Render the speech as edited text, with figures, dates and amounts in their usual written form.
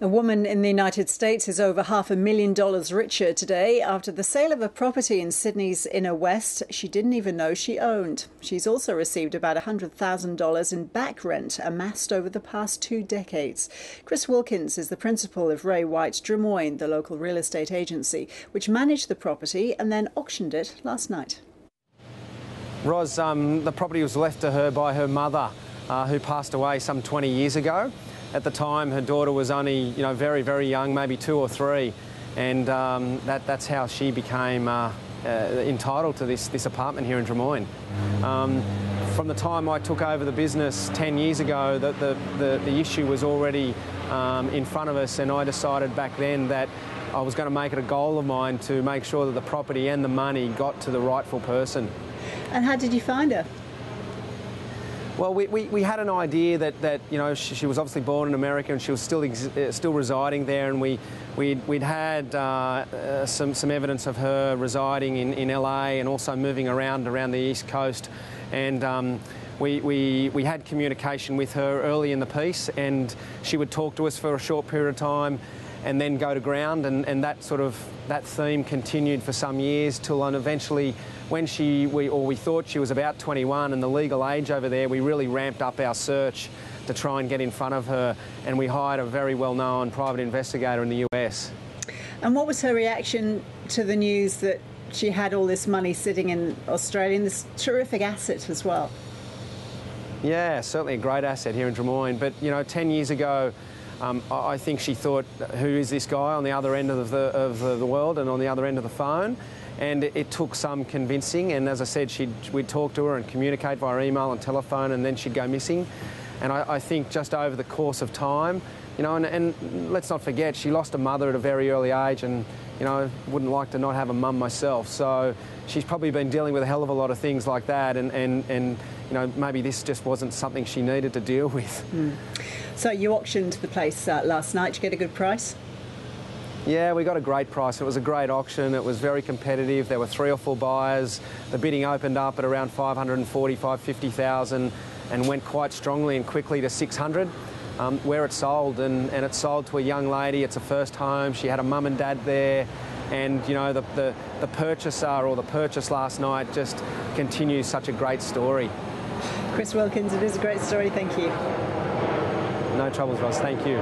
A woman in the United States is over $500,000 richer today after the sale of a property in Sydney's inner west she didn't even know she owned. She's also received about $100,000 in back rent amassed over the past 2 decades. Chris Wilkins is the principal of Ray White Drummoyne, the local real estate agency, which managed the property and then auctioned it last night. Ros, the property was left to her by her mother, who passed away some 20 years ago. At the time, her daughter was only, very, very young, maybe 2 or 3, and that's how she became entitled to this apartment here in Drummoyne. From the time I took over the business 10 years ago, the issue was already in front of us, and I decided back then that I was going to make it a goal of mine to make sure that the property and the money got to the rightful person. And how did you find her? Well, we had an idea that she was obviously born in America and she was still residing there, and we'd had some evidence of her residing in LA and also moving around the East Coast, and we had communication with her early in the piece, and she would talk to us for a short period of time and then go to ground, and that theme continued for some years till eventually when we thought she was about 21 and the legal age over there, we really ramped up our search to try and get in front of her, and we hired a very well-known private investigator in the US. And what was her reaction to the news that she had all this money sitting in Australia and this terrific asset as well? Yeah, certainly a great asset here in Drummoyne, but 10 years ago, I think she thought, who is this guy on the other end of the world and on the other end of the phone? And it took some convincing, and as I said, we'd talk to her and communicate via email and telephone, and then she'd go missing. And I think just over the course of time, and let's not forget, she lost a mother at a very early age, and wouldn't like to not have a mum myself. So she's probably been dealing with a hell of a lot of things like that, and maybe this just wasn't something she needed to deal with. So you auctioned the place last night. Did you get a good price? Yeah, we got a great price. It was a great auction. It was very competitive. There were 3 or 4 buyers. The bidding opened up at around 540, 550,000 and went quite strongly and quickly to 600. Where it sold, and it sold to a young lady. It's a first home. She had a mum and dad there, and the purchaser, or the purchase last night, just continues such a great story. Chris Wilkins, it is a great story. Thank you. No troubles, Ross. Thank you.